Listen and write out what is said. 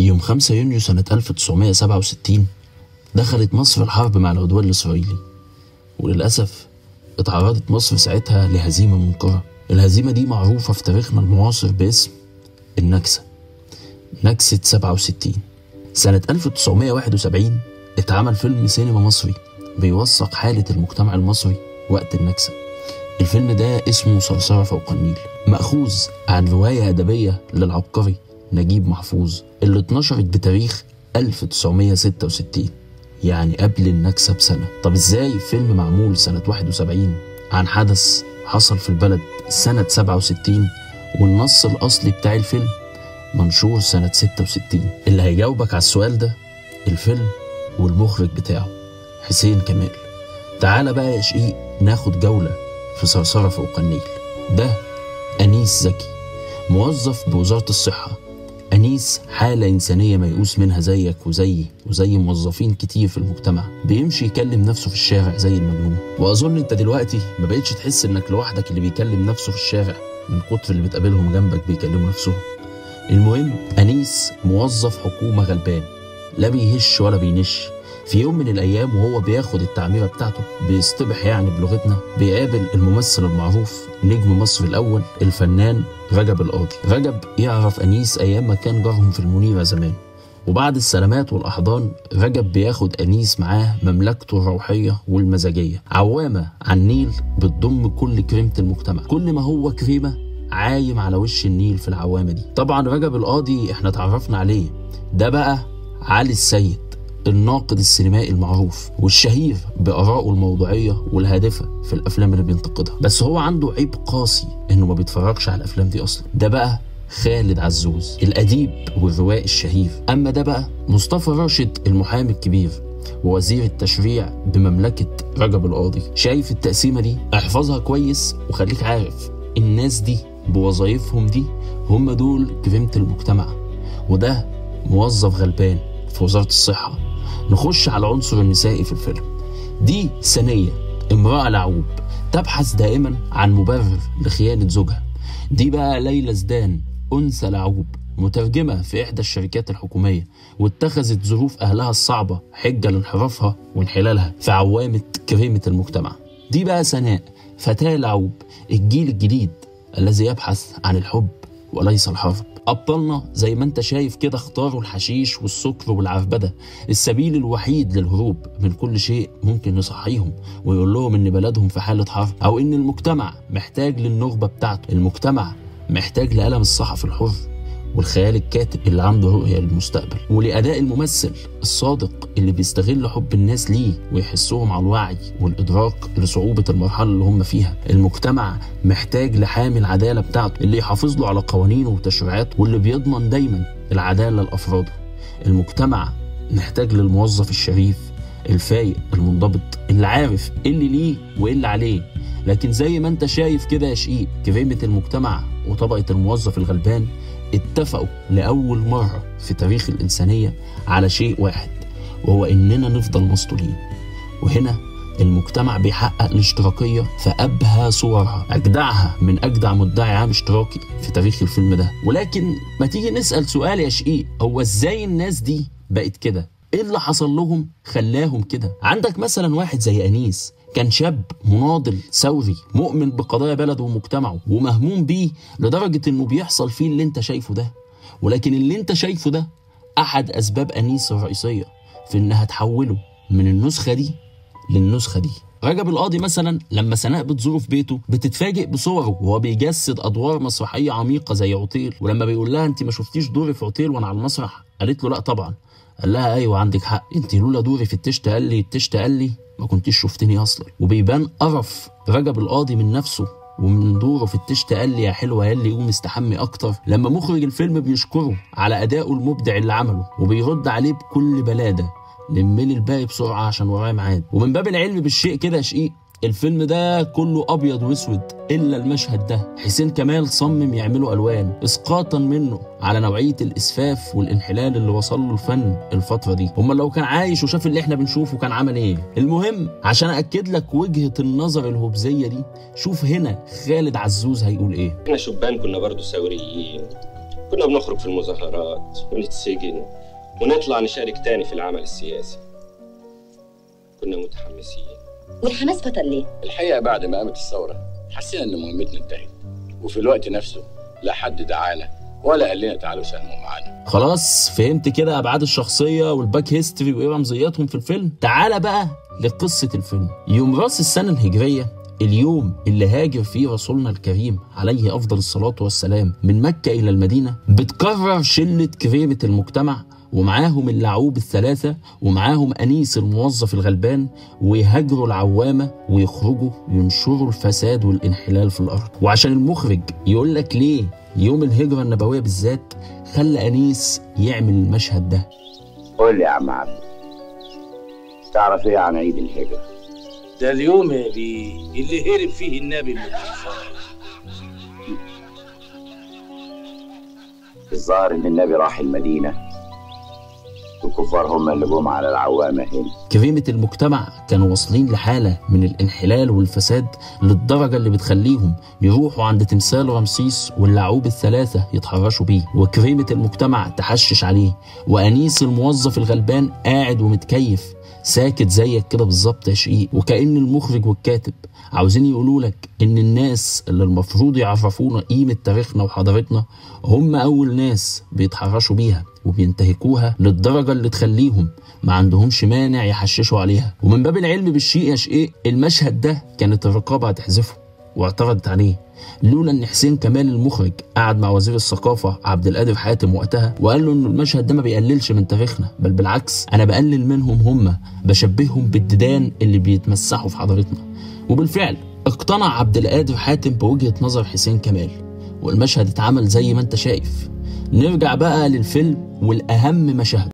يوم 5 يونيو سنة 1967 دخلت مصر الحرب مع العدوان الإسرائيلي، وللأسف اتعرضت مصر ساعتها لهزيمة منكرة. الهزيمة دي معروفة في تاريخنا المعاصر باسم النكسة، نكسة 67. سنة 1971 اتعمل فيلم سينما مصري بيوثق حالة المجتمع المصري وقت النكسة. الفيلم ده اسمه صرصرة فوق النيل، مأخوذ عن رواية أدبية للعبقري نجيب محفوظ اللي اتنشرت بتاريخ 1966، يعني قبل النكسة بسنة. طب ازاي فيلم معمول سنة 71 عن حدث حصل في البلد سنة 67 والنص الأصلي بتاع الفيلم منشور سنة 66؟ اللي هيجاوبك على السؤال ده الفيلم والمخرج بتاعه حسين كمال. تعال بقى يا شقيق ناخد جولة في صرصرة فوق النيل. ده أنيس زكي، موظف بوزارة الصحة. أنيس حالة إنسانية ميؤوس منها زيك وزي موظفين كتير في المجتمع. بيمشي يكلم نفسه في الشارع زي المجنون، وأظن أنت دلوقتي ما بقيتش تحس إنك لوحدك اللي بيكلم نفسه في الشارع من كتر اللي بتقابلهم جنبك بيكلموا نفسهم. المهم أنيس موظف حكومة غلبان، لا بيهش ولا بينش. في يوم من الأيام وهو بياخد التعميرة بتاعته بيصطبح يعني بلغتنا، بيقابل الممثل المعروف نجم مصر الأول الفنان رجب القاضي. رجب يعرف أنيس أيام ما كان جارهم في المنيرة زمان، وبعد السلامات والأحضان رجب بياخد أنيس معاه مملكته الروحية والمزاجية، عوامة على النيل بتضم كل كريمة المجتمع. كل ما هو كريمة عايم على وش النيل في العوامة دي. طبعا رجب القاضي احنا اتعرفنا عليه، ده بقى علي السيد، الناقد السينمائي المعروف والشهير بآرائه الموضوعية والهادفة في الأفلام اللي بينتقدها. بس هو عنده عيب قاسي إنه ما بيتفرجش على الأفلام دي أصلا. ده بقى خالد عزوز الأديب والروائي الشهير. أما ده بقى مصطفى راشد المحامي الكبير ووزير التشريع بمملكة رجب القاضي. شايف التقسيمة دي؟ احفظها كويس وخليك عارف الناس دي بوظائفهم دي هم دول كريمة المجتمع، وده موظف غلبان في وزارة الصحة. نخش على العنصر النسائي في الفيلم. دي سنية، امرأة لعوب تبحث دائما عن مبرر لخيانة زوجها. دي بقى ليلى زدان، أنثى لعوب مترجمة في إحدى الشركات الحكومية، واتخذت ظروف أهلها الصعبة حجة لانحرافها وانحلالها في عوامة كريمة المجتمع. دي بقى سناء، فتاة لعوب، الجيل الجديد الذي يبحث عن الحب وليس الحرب. أبطالنا زي ما انت شايف كده اختاروا الحشيش والسكر والعربدة، السبيل الوحيد للهروب من كل شيء ممكن يصحيهم ويقول لهم ان بلدهم في حالة حرب، او ان المجتمع محتاج للنخبة بتاعته. المجتمع محتاج لقلم الصحفي الحر والخيال الكاتب اللي عنده رؤية للمستقبل، ولأداء الممثل الصادق اللي بيستغل حب الناس ليه ويحسهم على الوعي والإدراك لصعوبة المرحلة اللي هم فيها. المجتمع محتاج لحامي العدالة بتاعته اللي يحافظ له على قوانينه وتشريعاته واللي بيضمن دايما العدالة لأفراده. المجتمع محتاج للموظف الشريف الفايق المنضبط اللي عارف ايه اللي ليه وايه اللي عليه. لكن زي ما انت شايف كده يا شقيق، كريمة المجتمع وطبقة الموظف الغلبان اتفقوا لأول مرة في تاريخ الإنسانية على شيء واحد، وهو إننا نفضل مسطولين. وهنا المجتمع بيحقق الاشتراكية في أبهى صورها، أجدعها من أجدع مدعي عام اشتراكي في تاريخ الفيلم ده. ولكن ما تيجي نسأل سؤال يا شقيق، هو إزاي الناس دي بقت كده؟ إيه اللي حصل لهم خلاهم كده؟ عندك مثلا واحد زي أنيس، كان شاب مناضل ثوري مؤمن بقضايا بلده ومجتمعه ومهموم بيه لدرجة انه بيحصل فيه اللي انت شايفه ده. ولكن اللي انت شايفه ده احد اسباب انيس الرئيسية في انها تحوله من النسخة دي للنسخة دي. رجب القاضي مثلا لما سناء بتزوره في بيته بتتفاجئ بصوره وهو بيجسد ادوار مسرحية عميقة زي عطيل، ولما بيقول لها انت ما شفتيش دوري في عطيل وانا على المسرح؟ قالت له لا طبعا. قال لها ايوه عندك حق، انت لولا دوري في التشت قال لي ما كنتيش شفتني اصلا. وبيبان قرف رجب القاضي من نفسه ومن دوره في التشت قال لي يا حلوه يا اللي يقوم استحمي اكتر لما مخرج الفيلم بيشكره على ادائه المبدع اللي عمله وبيرد عليه بكل بلاده، لملي الباقي بسرعه عشان ورايا ميعاد. ومن باب العلم بالشيء كده يا شقيق، الفيلم ده كله ابيض واسود الا المشهد ده. حسين كمال صمم يعمله الوان اسقاطا منه على نوعيه الاسفاف والانحلال اللي وصل له الفن الفتره دي. امال لو كان عايش وشاف اللي احنا بنشوفه كان عمل ايه؟ المهم عشان اكد لك وجهه النظر الهبزيه دي، شوف هنا خالد عزوز هيقول ايه. احنا شبان كنا برضو ثوريين، كنا بنخرج في المظاهرات ونتسجن ونطلع نشارك تاني في العمل السياسي. كنا متحمسين. والحماس بطل ليه؟ الحقيقة بعد ما قامت الثورة حسينا إن مهمتنا انتهت، وفي الوقت نفسه لا حد دعانا ولا قال لنا تعالوا ساهموا معانا. خلاص فهمت كده ابعاد الشخصيه والباك هيستوري وايه رمزياتهم في الفيلم. تعالى بقى لقصه الفيلم. يوم راس السنه الهجريه، اليوم اللي هاجر فيه رسولنا الكريم عليه افضل الصلاه والسلام من مكه الى المدينه، بتقرر شله كريمه المجتمع ومعاهم اللعوب الثلاثة ومعاهم أنيس الموظف الغلبان ويهاجروا العوامة ويخرجوا ينشروا الفساد والانحلال في الأرض. وعشان المخرج يقول لك ليه يوم الهجرة النبوية بالذات خلى أنيس يعمل المشهد ده. قول لي يا عم عبد، تعرف ايه عن عيد الهجرة؟ ده اليوم يا بيه اللي هرب فيه النبي من الكفار. الظاهر ان النبي راح المدينة والكفار هم اللي جم على العوامة هنا. كريمة المجتمع كانوا واصلين لحالة من الانحلال والفساد للدرجة اللي بتخليهم يروحوا عند تمثال رمسيس واللعوب الثلاثة يتحرشوا بيه، وكريمة المجتمع تحشش عليه، وأنيس الموظف الغلبان قاعد ومتكيف ساكت زيك كده بالظبط يا شقيق. وكأن المخرج والكاتب عاوزين يقولوا لك ان الناس اللي المفروض يعرفونا قيمة تاريخنا وحضارتنا هم اول ناس بيتحرشوا بيها وبينتهكوها للدرجة اللي تخليهم ما عندهمش مانع يحششوا عليها. ومن باب العلم بالشيء يا شقيق، المشهد ده كانت الرقابة هتحذفه واعترضت عليه، لولا ان حسين كمال المخرج قعد مع وزير الثقافه عبد القادر حاتم وقتها وقال له ان المشهد ده ما بيقللش من تاريخنا، بل بالعكس انا بقلل منهم، هم بشبههم بالديدان اللي بيتمسحوا في حضارتنا. وبالفعل اقتنع عبد القادر حاتم بوجهه نظر حسين كمال، والمشهد اتعمل زي ما انت شايف. نرجع بقى للفيلم والاهم مشاهد.